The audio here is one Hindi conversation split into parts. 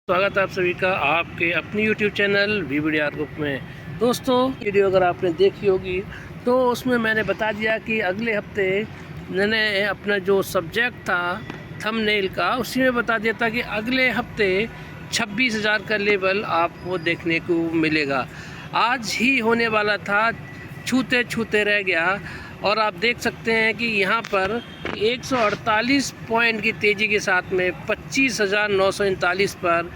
स्वागत है आप सभी का आपके अपनी यूट्यूब चैनल वीडियो ग्रुप में। दोस्तों, वीडियो अगर आपने देखी होगी तो उसमें मैंने बता दिया कि अगले हफ्ते मैंने अपना जो सब्जेक्ट था थंबनेल का, उसी में बता दिया था कि अगले हफ्ते 26,000 का लेवल आपको देखने को मिलेगा। आज ही होने वाला था, छूते छूते रह गया। और आप देख सकते हैं कि यहाँ पर 148 पॉइंट की तेज़ी के साथ में 25,939 पर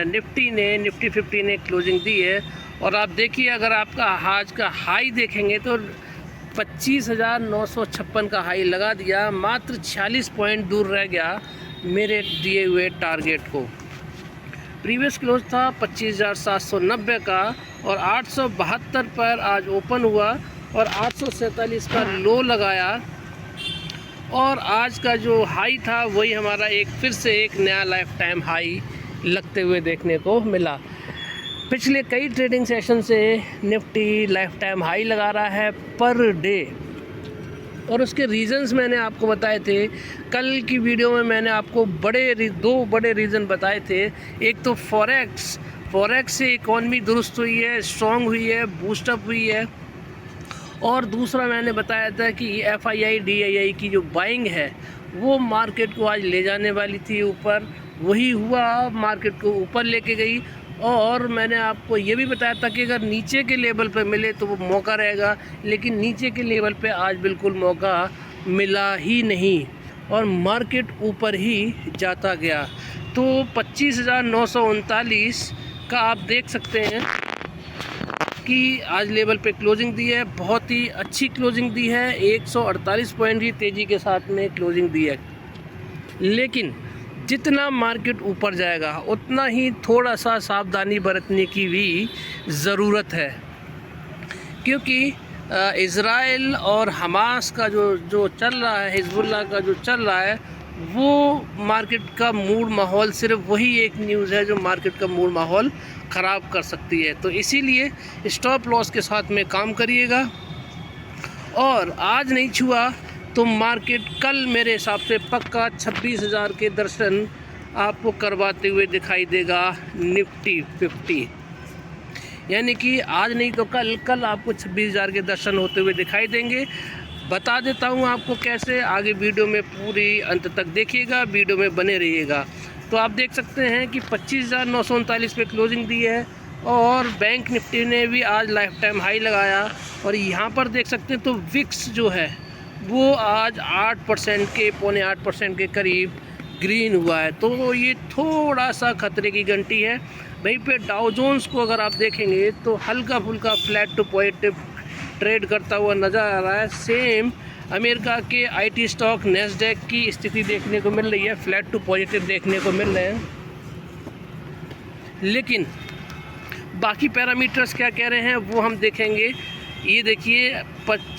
निफ्टी 50 ने क्लोजिंग दी है। और आप देखिए, अगर आपका आज का हाई देखेंगे तो 25,956 का हाई लगा दिया, मात्र 46 पॉइंट दूर रह गया मेरे दिए हुए टारगेट को। प्रीवियस क्लोज था 25,790 का और 872 पर आज ओपन हुआ और 847 का लो लगाया। और आज का जो हाई था वही हमारा फिर से एक नया लाइफ टाइम हाई लगते हुए देखने को मिला। पिछले कई ट्रेडिंग सेशन से निफ्टी लाइफ टाइम हाई लगा रहा है पर डे, और उसके रीज़न्स मैंने आपको बताए थे। कल की वीडियो में मैंने आपको दो बड़े रीज़न बताए थे। एक तो फॉरेक्स से इकॉनमी दुरुस्त हुई है, स्ट्रॉन्ग हुई है, बूस्टअप हुई है। और दूसरा मैंने बताया था कि FII DII की जो बाइंग है वो मार्केट को आज ले जाने वाली थी ऊपर, वही हुआ, मार्केट को ऊपर लेके गई। और मैंने आपको ये भी बताया था कि अगर नीचे के लेवल पे मिले तो वो मौका रहेगा, लेकिन नीचे के लेवल पे आज बिल्कुल मौका मिला ही नहीं और मार्केट ऊपर ही जाता गया। तो 25,939 का आप देख सकते हैं कि आज लेवल पे क्लोजिंग दी है, बहुत ही अच्छी क्लोजिंग दी है। 148 पॉइंट की तेज़ी के साथ में क्लोजिंग दी है। लेकिन जितना मार्केट ऊपर जाएगा उतना ही थोड़ा सा सावधानी बरतने की भी ज़रूरत है, क्योंकि इज़राइल और हमास का जो चल रहा है, हिजबुल्लाह का जो चल रहा है, वो मार्केट का मूड माहौल, सिर्फ वही एक न्यूज़ है जो मार्केट का मूड माहौल ख़राब कर सकती है। तो इसीलिए स्टॉप लॉस के साथ में काम करिएगा। और आज नहीं छुआ तो मार्केट कल मेरे हिसाब से पक्का 26,000 के दर्शन आपको करवाते हुए दिखाई देगा निफ्टी 50। यानी कि आज नहीं तो कल आपको 26,000 के दर्शन होते हुए दिखाई देंगे। बता देता हूँ आपको कैसे, आगे वीडियो में पूरी अंत तक देखिएगा, वीडियो में बने रहिएगा। तो आप देख सकते हैं कि 25,939 पे क्लोजिंग दी है और बैंक निफ्टी ने भी आज लाइफ टाइम हाई लगाया। और यहाँ पर देख सकते हैं तो विक्स जो है वो आज 8% के, 7.25% के करीब ग्रीन हुआ है। तो ये थोड़ा सा खतरे की घंटी है। वहीं पे डाउ जोन्स को अगर आप देखेंगे तो हल्का फुल्का फ्लैट टू पॉजिटिव ट्रेड करता हुआ नज़र आ रहा है। सेम अमेरिका के IT स्टॉक नैस्डैक की स्थिति देखने को मिल रही है, फ्लैट टू पॉजिटिव देखने को मिल रहे हैं। लेकिन बाकी पैरामीटर्स क्या कह रहे हैं वो हम देखेंगे। ये देखिए,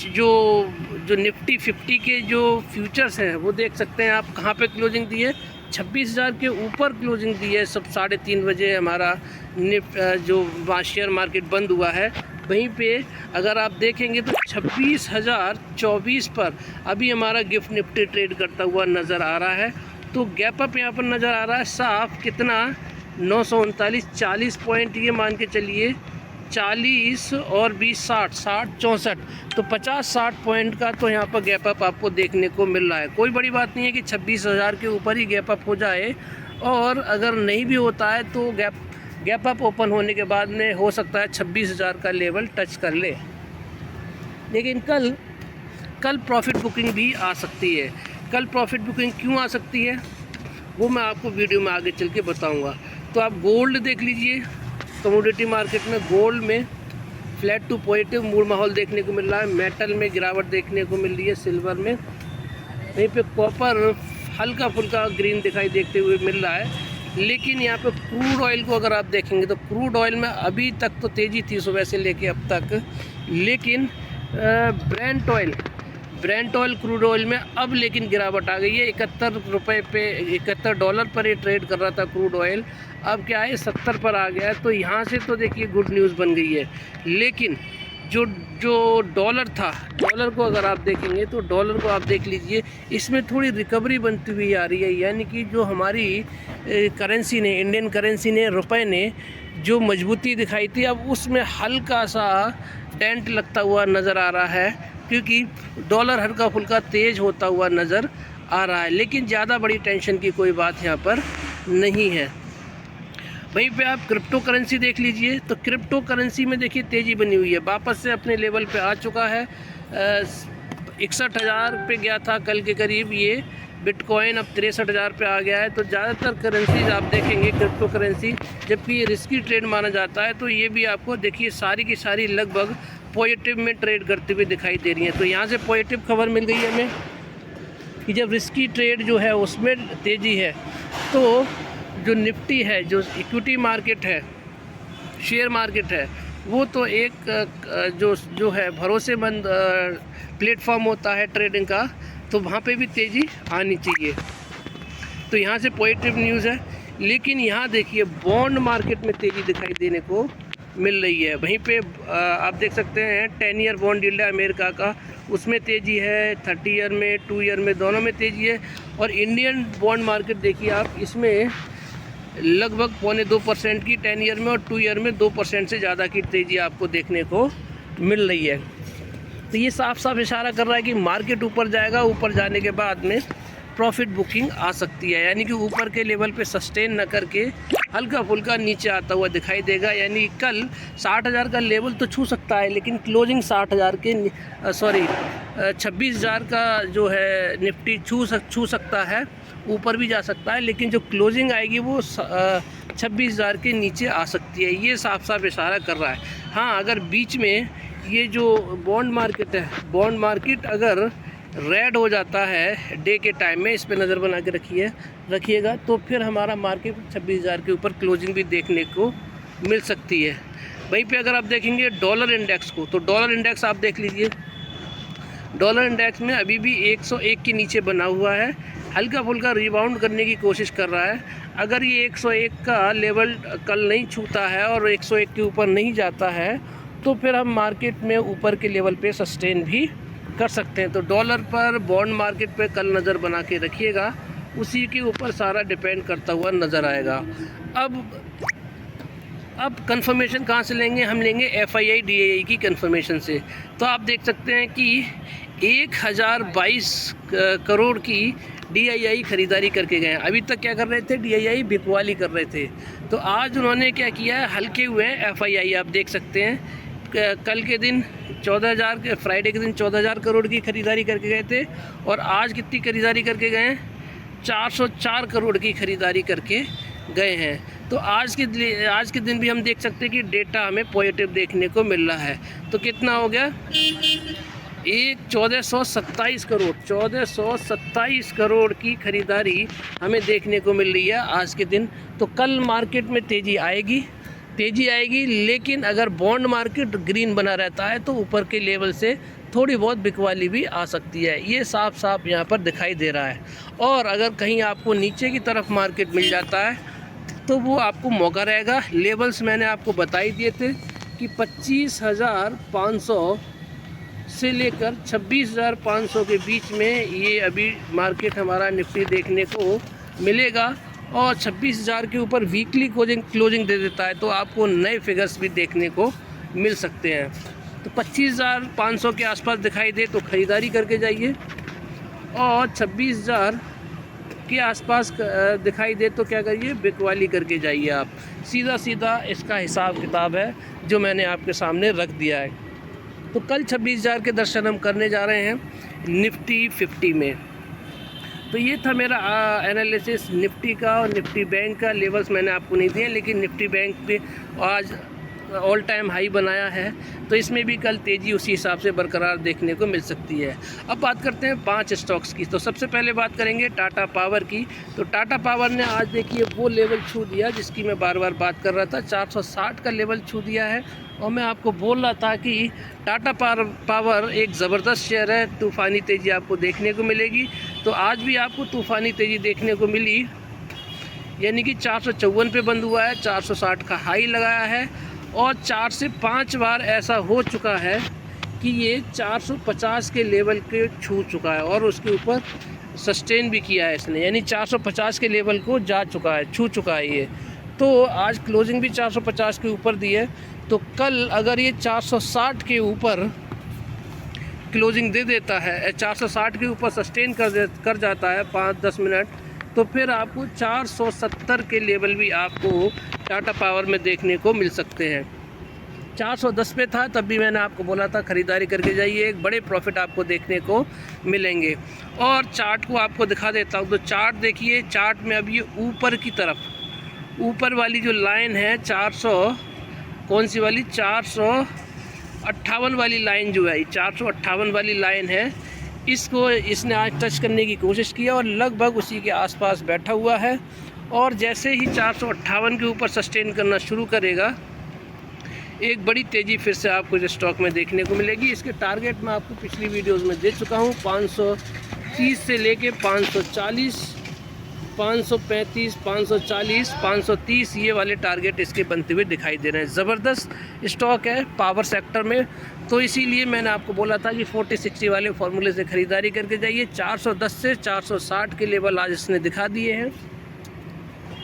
जो निफ्टी 50 के जो फ्यूचर्स हैं वो देख सकते हैं आप कहाँ पे क्लोजिंग दी है। 26,000 के ऊपर क्लोजिंग दी है। सब 3:30 बजे हमारा जो शेयर मार्केट बंद हुआ है, वहीं पे अगर आप देखेंगे तो 26,024 पर अभी हमारा गिफ्ट निफ्टी ट्रेड करता हुआ नज़र आ रहा है। तो गैप अप यहाँ पर नज़र आ रहा है साफ, कितना 939, 40 पॉइंट ये मान के चलिए, 40 और 20 60 64, तो 50-60 पॉइंट का तो यहाँ पर गैप अप आपको देखने को मिल रहा है। कोई बड़ी बात नहीं है कि 26,000 के ऊपर ही गैप अप हो जाए, और अगर नहीं भी होता है तो गैप अप ओपन होने के बाद में हो सकता है 26,000 का लेवल टच कर ले। लेकिन कल प्रॉफिट बुकिंग भी आ सकती है। कल प्रॉफिट बुकिंग क्यों आ सकती है वो मैं आपको वीडियो में आगे चल के बताऊँगा। तो आप गोल्ड देख लीजिए, कमोडिटी मार्केट में गोल्ड में फ्लैट टू पॉजिटिव मूड माहौल देखने को मिल रहा है। मेटल में गिरावट देखने को मिल रही है, सिल्वर में। वहीं पे कॉपर हल्का फुल्का ग्रीन दिखाई देते हुए मिल रहा है। लेकिन यहाँ पे क्रूड ऑयल को अगर आप देखेंगे तो क्रूड ऑयल में अभी तक तो तेज़ी थी सुबह से लेके अब तक, लेकिन ब्रेंट ऑयल क्रूड ऑयल में अब लेकिन गिरावट आ गई है। 71 रुपये पे, $71 पर ये ट्रेड कर रहा था क्रूड ऑयल, अब क्या है 70 पर आ गया है। तो यहाँ से तो देखिए गुड न्यूज़ बन गई है। लेकिन जो जो डॉलर था, डॉलर को अगर आप देखेंगे तो डॉलर को आप देख लीजिए, इसमें थोड़ी रिकवरी बनती हुई आ रही है। यानी कि जो हमारी करेंसी ने, इंडियन करेंसी ने, रुपए ने जो मजबूती दिखाई थी, अब उसमें हल्का सा डेंट लगता हुआ नज़र आ रहा है, क्योंकि डॉलर हल्का फुल्का तेज़ होता हुआ नज़र आ रहा है। लेकिन ज़्यादा बड़ी टेंशन की कोई बात यहाँ पर नहीं है। वहीं पे आप क्रिप्टो करेंसी देख लीजिए, तो क्रिप्टो करेंसी में देखिए तेज़ी बनी हुई है, वापस से अपने लेवल पे आ चुका है। 61,000 पे गया था कल के करीब ये बिटकॉइन, अब 63,000 पे आ गया है। तो ज़्यादातर करेंसीज आप देखेंगे क्रिप्टो करेंसी, जबकि ये रिस्की ट्रेड माना जाता है, तो ये भी आपको देखिए सारी की सारी लगभग पॉजिटिव में ट्रेड करते हुए दिखाई दे रही हैं। तो यहाँ से पॉजिटिव खबर मिल गई है हमें कि जब रिस्की ट्रेड जो है उसमें तेज़ी है, तो जो निफ्टी है, जो इक्विटी मार्केट है, शेयर मार्केट है, वो तो एक जो है भरोसेमंद प्लेटफॉर्म होता है ट्रेडिंग का, तो वहाँ पे भी तेज़ी आनी चाहिए। तो यहाँ से पॉजिटिव न्यूज़ है। लेकिन यहाँ देखिए बॉन्ड मार्केट में तेज़ी दिखाई देने को मिल रही है। वहीं पे आप देख सकते हैं 10 ईयर बॉन्ड यील्ड है अमेरिका का, उसमें तेज़ी है, 30 ईयर में, 2 ईयर में, दोनों में तेज़ी है। और इंडियन बॉन्ड मार्केट देखिए आप, इसमें लगभग 0.25% की 10 ईयर में और 2 ईयर में 2% से ज़्यादा की तेज़ी आपको देखने को मिल रही है। तो ये साफ साफ इशारा कर रहा है कि मार्केट ऊपर जाएगा, ऊपर जाने के बाद में प्रॉफिट बुकिंग आ सकती है। यानी कि ऊपर के लेवल पे सस्टेन न करके हल्का फुल्का नीचे आता हुआ दिखाई देगा। यानी कल 60,000 का लेवल तो छू सकता है, लेकिन क्लोजिंग 60,000 के 26,000 का जो है निफ्टी छू सकता है, ऊपर भी जा सकता है, लेकिन जो क्लोजिंग आएगी वो 26,000 के नीचे आ सकती है। ये साफ साफ इशारा कर रहा है। हाँ, अगर बीच में ये जो बॉन्ड मार्केट है, बॉन्ड मार्केट अगर रेड हो जाता है डे के टाइम में, इस पे नज़र बना के रखिएगा, तो फिर हमारा मार्केट 26,000 के ऊपर क्लोजिंग भी देखने को मिल सकती है। वहीं पे अगर आप देखेंगे डॉलर इंडेक्स को, तो डॉलर इंडेक्स आप देख लीजिए, डॉलर इंडेक्स में अभी भी 101 के नीचे बना हुआ है, हल्का फुल्का रिबाउंड करने की कोशिश कर रहा है। अगर ये 101 का लेवल कल नहीं छूता है और 101 के ऊपर नहीं जाता है, तो फिर हम मार्केट में ऊपर के लेवल पे सस्टेन भी कर सकते हैं। तो डॉलर पर, बॉन्ड मार्केट पे कल नज़र बना के रखिएगा, उसी के ऊपर सारा डिपेंड करता हुआ नज़र आएगा। अब कंफर्मेशन कहाँ से लेंगे? हम लेंगे FII DII की कंफर्मेशन से। तो आप देख सकते हैं कि 1022 करोड़ की DII ख़रीदारी करके गए हैं। अभी तक क्या कर रहे थे? DII बिकवाली कर रहे थे। तो आज उन्होंने क्या किया है, हल्के हुए हैं FII। आप देख सकते हैं कल के दिन 14,000 के, फ्राइडे के दिन 14,000 करोड़ की ख़रीदारी करके गए थे, और आज कितनी ख़रीदारी करके गए हैं? 404 करोड़ की ख़रीदारी करके गए हैं। तो आज के दिन भी हम देख सकते हैं कि डेटा हमें पॉजिटिव देखने को मिल रहा है। तो कितना हो गया? 1427 करोड़, 1427 करोड़ की ख़रीदारी हमें देखने को मिल रही है आज के दिन। तो कल मार्केट में तेज़ी आएगी, लेकिन अगर बॉन्ड मार्केट ग्रीन बना रहता है तो ऊपर के लेवल से थोड़ी बहुत बिकवाली भी आ सकती है। ये साफ साफ यहाँ पर दिखाई दे रहा है। और अगर कहीं आपको नीचे की तरफ मार्केट मिल जाता है तो वो आपको मौका रहेगा। लेवल्स मैंने आपको बता ही दिए थे कि 25,500 से लेकर 26,500 के बीच में ये अभी मार्केट हमारा निफ्टी देखने को मिलेगा, और 26,000 के ऊपर वीकली क्लोजिंग दे देता है, तो आपको नए फिगर्स भी देखने को मिल सकते हैं। तो 25,500 के आसपास दिखाई दे तो ख़रीदारी करके जाइए, और 26,000 के आसपास दिखाई दे तो क्या करिए? बिकवाली करके जाइए। आप सीधा इसका हिसाब किताब है जो मैंने आपके सामने रख दिया है। तो कल 26,000 के दर्शन हम करने जा रहे हैं निफ्टी 50 में। तो ये था मेरा एनालिसिस निफ्टी का और निफ्टी बैंक का। लेवल्स मैंने आपको नहीं दिए, लेकिन निफ्टी बैंक पे आज ऑल टाइम हाई बनाया है, तो इसमें भी कल तेज़ी उसी हिसाब से बरकरार देखने को मिल सकती है। अब बात करते हैं 5 स्टॉक्स की। तो सबसे पहले बात करेंगे टाटा पावर की। तो टाटा पावर ने आज देखिए वो लेवल छू दिया जिसकी मैं बार बार बात कर रहा था, 460 का लेवल छू दिया है। और मैं आपको बोल रहा था कि टाटा पावर एक ज़बरदस्त शेयर है, तूफ़ानी तेज़ी आपको देखने को मिलेगी। तो आज भी आपको तूफ़ानी तेज़ी देखने को मिली, यानी कि 454 पे बंद हुआ है, 460 का हाई लगाया है, और 4 से 5 बार ऐसा हो चुका है कि ये 450 के लेवल के छू चुका है और उसके ऊपर सस्टेन भी किया है इसने, यानी 450 के लेवल को जा चुका है, छू चुका है ये। तो आज क्लोजिंग भी 450 के ऊपर दी है, तो कल अगर ये 460 के ऊपर क्लोजिंग दे देता है, 460 के ऊपर सस्टेन कर जाता है 5-10 मिनट, तो फिर आपको 470 के लेवल भी आपको टाटा पावर में देखने को मिल सकते हैं। 410 पे था तब भी मैंने आपको बोला था ख़रीदारी करके जाइए, एक बड़े प्रॉफिट आपको देखने को मिलेंगे। और चार्ट को आपको दिखा देता हूँ, तो चार्ट देखिए, चार्ट में अब ये ऊपर की तरफ, ऊपर वाली जो लाइन है 400, कौन सी वाली, 458 वाली लाइन जो है, 458 वाली लाइन है, इसको इसने आज टच करने की कोशिश की और लगभग उसी के आसपास बैठा हुआ है। और जैसे ही 458 के ऊपर सस्टेन करना शुरू करेगा, एक बड़ी तेज़ी फिर से आपको इस स्टॉक में देखने को मिलेगी। इसके टारगेट मैं आपको पिछली वीडियोस में दे चुका हूँ, 530 से लेके 540, 535, 540, 530 ये वाले टारगेट इसके बनते हुए दिखाई दे रहे हैं। ज़बरदस्त स्टॉक है पावर सेक्टर में, तो इसीलिए मैंने आपको बोला था कि 40-60 वाले फार्मूले से ख़रीदारी करके जाइए। 410 से 460 के लेवल आज इसने दिखा दिए हैं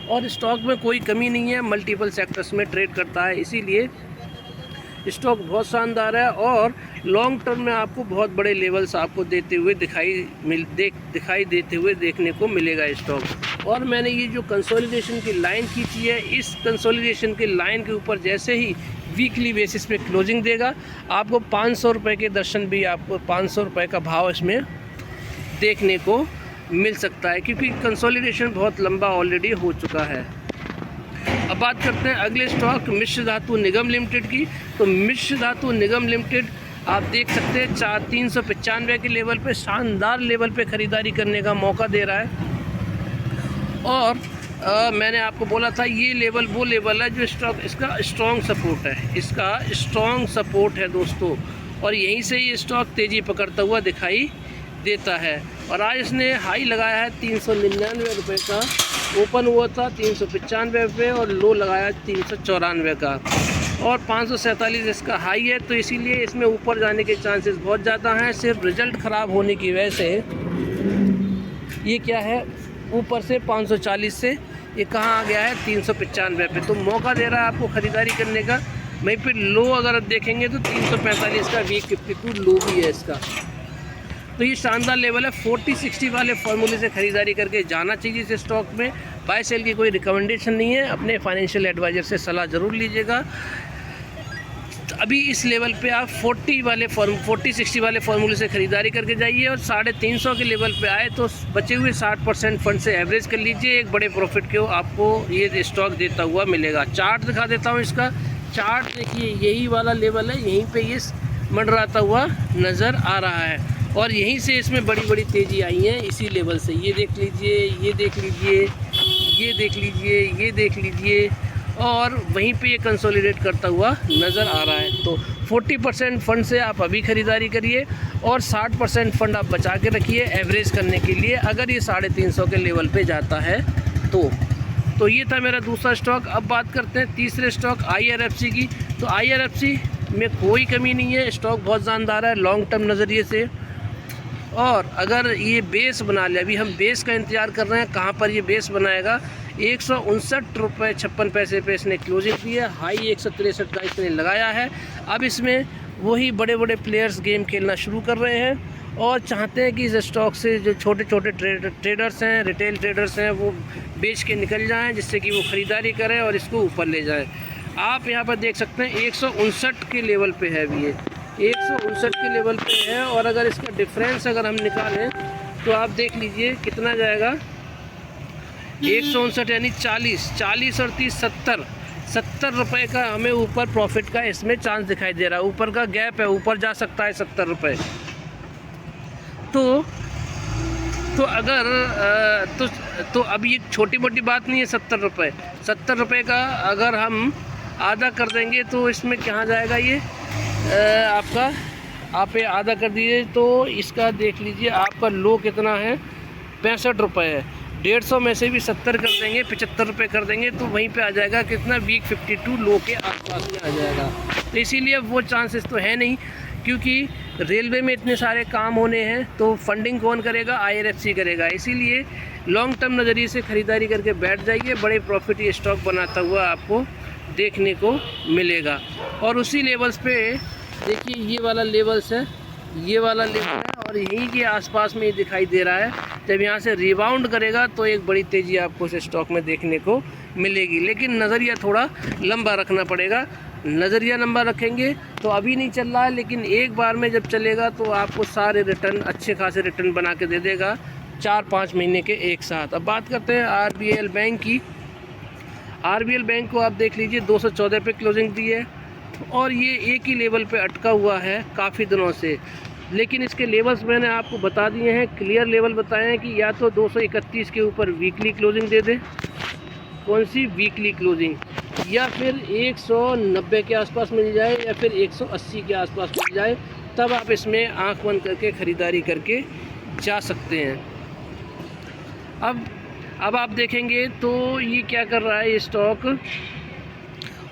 और स्टॉक में कोई कमी नहीं है, मल्टीपल सेक्टर्स में ट्रेड करता है, इसीलिए स्टॉक बहुत शानदार है और लॉन्ग टर्म में आपको बहुत बड़े लेवल्स आपको दिखाई देते हुए देखने को मिलेगा स्टॉक। और मैंने ये जो कंसोलिडेशन की लाइन खींची है, इस कंसोलिडेशन की लाइन के ऊपर जैसे ही वीकली बेसिस पे क्लोजिंग देगा, आपको 500 रुपये के दर्शन भी, आपको 500 रुपये का भाव इसमें देखने को मिल सकता है, क्योंकि कंसोलिडेशन बहुत लंबा ऑलरेडी हो चुका है। अब बात करते हैं अगले स्टॉक मिश्र धातु निगम लिमिटेड की। तो मिश्र धातु निगम लिमिटेड आप देख सकते हैं 395 के लेवल पे, शानदार लेवल पे ख़रीदारी करने का मौका दे रहा है। और मैंने आपको बोला था ये लेवल वो लेवल है जो स्टॉक इसका स्ट्रॉन्ग सपोर्ट है, इसका स्ट्रॉन्ग सपोर्ट है दोस्तों, और यहीं से ये स्टॉक तेज़ी पकड़ता हुआ दिखाई देता है। और आज इसने हाई लगाया है 399 रुपये का, ओपन हुआ था 395 रुपये और लो लगाया 394 का, और 547 इसका हाई है। तो इसीलिए इसमें ऊपर जाने के चांसेस बहुत ज़्यादा हैं। सिर्फ रिज़ल्ट ख़राब होने की वजह से ये क्या है, ऊपर से 540 से ये कहाँ आ गया है 395 पे, तो मौका दे रहा है आपको ख़रीदारी करने का। वहीं पे लो अगर आप देखेंगे तो 345 का वीक 52 लो भी है इसका, तो ये शानदार लेवल है। 40-60 वाले फार्मूले से ख़रीदारी करके जाना चाहिए इस स्टॉक में। बाय सेल की कोई रिकमेंडेशन नहीं है, अपने फाइनेंशियल एडवाइज़र से सलाह ज़रूर लीजिएगा। अभी इस लेवल पे आप 40-60 वाले फार्मूले से ख़रीदारी करके जाइए और 350 के लेवल पे आए तो बचे हुए 60% फंड से एवरेज कर लीजिए, एक बड़े प्रॉफिट को आपको ये स्टॉक देता हुआ मिलेगा। चार्ट दिखा देता हूँ इसका, चार्ट देखिए यही वाला लेवल है, यहीं पे ये मंडराता हुआ नज़र आ रहा है और यहीं से इसमें बड़ी बड़ी तेज़ी आई है, इसी लेवल से। ये देख लीजिए, ये देख लीजिए, ये देख लीजिए, ये देख लीजिए, और वहीं पे ये कंसोलिडेट करता हुआ नज़र आ रहा है। तो 40% फ़ंड से आप अभी ख़रीदारी करिए और 60% फ़ंड आप बचा के रखिए एवरेज करने के लिए, अगर ये 350 के लेवल पे जाता है तो ये था मेरा दूसरा स्टॉक। अब बात करते हैं तीसरे स्टॉक IRFC की। तो IRFC में कोई कमी नहीं है, स्टॉक बहुत शानदार है लॉन्ग टर्म नज़रिए से। और अगर ये बेस बना ले, अभी हम बेस का इंतज़ार कर रहे हैं, कहाँ पर ये बेस बनाएगा। 159 रुपये 56 पैसे पे इसने क्लोजिंग की है, हाई 163 का इसने लगाया है। अब इसमें वही बड़े बड़े प्लेयर्स गेम खेलना शुरू कर रहे हैं और चाहते हैं कि इस स्टॉक से जो छोटे छोटे ट्रेडर्स हैं, रिटेल ट्रेडर्स हैं, वो बेच के निकल जाएं, जिससे कि वो ख़रीदारी करें और इसको ऊपर ले जाएं। आप यहाँ पर देख सकते हैं 159 के लेवल पे है अभी, ये 159 के लेवल पे है। और अगर इसका डिफरेंस अगर हम निकालें तो आप देख लीजिए कितना जाएगा, 159 यानी 40 और 30 70 रुपये का हमें ऊपर प्रॉफिट का इसमें चांस दिखाई दे रहा है। ऊपर का गैप है, ऊपर जा सकता है 70 रुपये। तो अगर तो अब ये छोटी मोटी बात नहीं है 70 रुपये। 70 रुपये का अगर हम आधा कर देंगे तो इसमें कहाँ जाएगा ये आपका, आप ये आधा कर दीजिए तो इसका देख लीजिए आपका लो कितना है, 65 रुपये है। 150 में से भी 70 कर देंगे, 75 रुपये कर देंगे तो वहीं पे आ जाएगा कितना, वीक 52 लो के आसपास में आ जाएगा। तो इसीलिए वो चांसेस तो है नहीं, क्योंकि रेलवे में इतने सारे काम होने हैं तो फंडिंग कौन करेगा, IRFC करेगा। इसीलिए लॉन्ग टर्म नज़रिए से ख़रीदारी करके बैठ जाइए, बड़े प्रॉफिट ये स्टॉक बनाता हुआ आपको देखने को मिलेगा। और उसी लेवल्स पे देखिए, ये वाला लेवल्स है, ये वाला लेवल है और यहीं के आसपास में ये दिखाई दे रहा है। जब यहाँ से रिबाउंड करेगा तो एक बड़ी तेज़ी आपको इस स्टॉक में देखने को मिलेगी, लेकिन नज़रिया थोड़ा लंबा रखना पड़ेगा। नज़रिया लंबा रखेंगे तो अभी नहीं चल रहा है, लेकिन एक बार में जब चलेगा तो आपको सारे रिटर्न, अच्छे खासे रिटर्न बना के दे देगा 4-5 महीने के एक साथ। अब बात करते हैं RBL बैंक की। RBL बैंक को आप देख लीजिए, 214 पे क्लोजिंग दी है और ये एक ही लेवल पे अटका हुआ है काफ़ी दिनों से। लेकिन इसके लेवल्स मैंने आपको बता दिए हैं, क्लियर लेवल बताए हैं कि या तो 231 के ऊपर वीकली क्लोजिंग दे दे, कौन सी वीकली क्लोजिंग, या फिर 190 के आसपास मिल जाए या फिर 180 के आसपास मिल जाए, तब आप इसमें आंख बंद करके ख़रीदारी करके जा सकते हैं। अब आप देखेंगे तो ये क्या कर रहा है, ये स्टॉक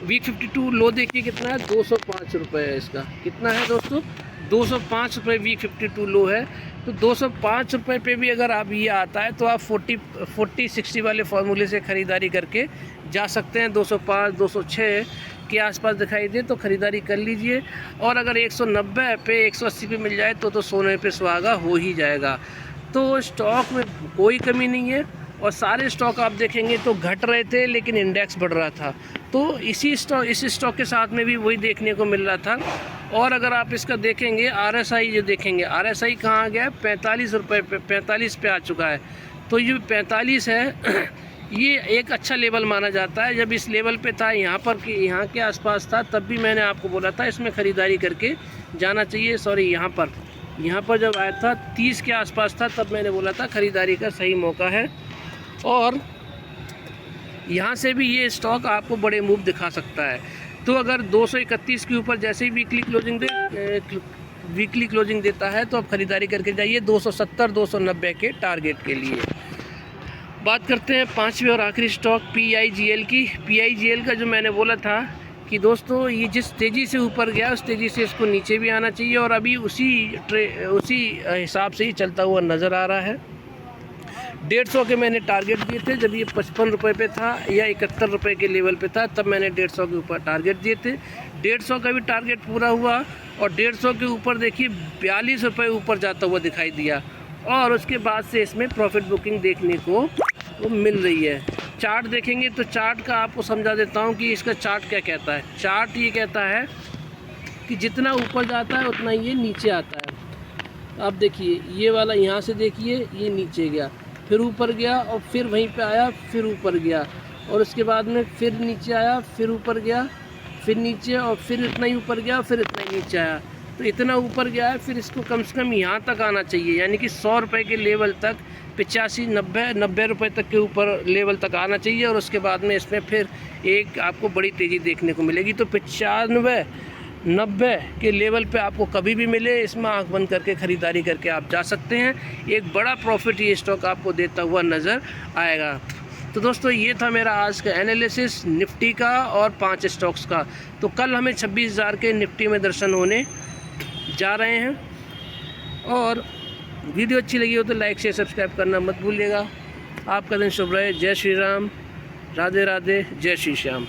वीक 52 लो देखिए कितना है, 205 रुपये है इसका। कितना है दोस्तों, 205 रुपये वीक 52 लो है। तो 205 रुपये पे भी अगर आप ये आता है तो आप 40-60 वाले फार्मूले से ख़रीदारी करके जा सकते हैं। 205 206 के आसपास दिखाई दे तो ख़रीदारी कर लीजिए। और अगर 190 पे 180 पे मिल जाए तो सोने पे सुहागा हो ही जाएगा। तो स्टॉक में कोई कमी नहीं है और सारे स्टॉक आप देखेंगे तो घट रहे थे लेकिन इंडेक्स बढ़ रहा था। तो इस स्टॉक के साथ में भी वही देखने को मिल रहा था। और अगर आप इसका देखेंगे RSI जो देखेंगे, RSI कहाँ आ गया है, 45 रुपये पे, 45 पे आ चुका है। तो ये 45 है ये एक अच्छा लेवल माना जाता है। जब इस लेवल पे था, यहाँ के आसपास था, तब भी मैंने आपको बोला था इसमें ख़रीदारी करके जाना चाहिए। सॉरी, यहाँ पर जब आया था 30 के आसपास था, तब मैंने बोला था ख़रीदारी का सही मौका है। और यहाँ से भी ये स्टॉक आपको बड़े मूव दिखा सकता है। तो अगर 231 के ऊपर जैसे ही वीकली क्लोजिंग देता है तो आप ख़रीदारी करके जाइए 270-290 के टारगेट के लिए। बात करते हैं पांचवी और आखिरी स्टॉक PIGL की। PIGL का जो मैंने बोला था कि दोस्तों ये जिस तेज़ी से ऊपर गया उस तेज़ी से इसको नीचे भी आना चाहिए और अभी उसी हिसाब से ही चलता हुआ नज़र आ रहा है। 150 के मैंने टारगेट दिए थे जब ये 55 रुपये पे था या 71 रुपये के लेवल पे था, तब मैंने 150 के ऊपर टारगेट दिए थे। 150 का भी टारगेट पूरा हुआ और 150 के ऊपर देखिए 42 रुपये ऊपर जाता हुआ दिखाई दिया और उसके बाद से इसमें प्रॉफिट बुकिंग देखने को मिल रही है। चार्ट देखेंगे तो चार्ट का आपको समझा देता हूँ कि इसका चार्ट क्या कहता है। चार्ट ये कहता है कि जितना ऊपर जाता है उतना ये नीचे आता है। आप देखिए ये वाला, यहाँ से देखिए ये नीचे गया, फिर ऊपर गया और फिर वहीं पे आया, फिर ऊपर गया और उसके बाद में फिर नीचे आया, फिर ऊपर गया, फिर नीचे और फिर इतना ही ऊपर गया, फिर इतना ही नीचे आया। तो इतना ऊपर गया है, फिर इसको कम से कम यहाँ तक आना चाहिए, यानी कि 100 रुपये के लेवल तक, 85-90 रुपये तक के ऊपर लेवल तक आना चाहिए और उसके बाद में इसमें फिर एक आपको बड़ी तेज़ी देखने को मिलेगी। तो 95-90 के लेवल पे आपको कभी भी मिले, इसमें आंख बंद करके ख़रीदारी करके आप जा सकते हैं। एक बड़ा प्रॉफिट ये स्टॉक आपको देता हुआ नज़र आएगा। तो दोस्तों ये था मेरा आज का एनालिसिस निफ्टी का और 5 स्टॉक्स का। तो कल हमें 26,000 के निफ्टी में दर्शन होने जा रहे हैं। और वीडियो अच्छी लगी हो तो लाइक शेयर सब्सक्राइब करना मत भूलिएगा। आपका दिन शुभ रहे। जय श्री राम, राधे राधे, जय श्री श्याम।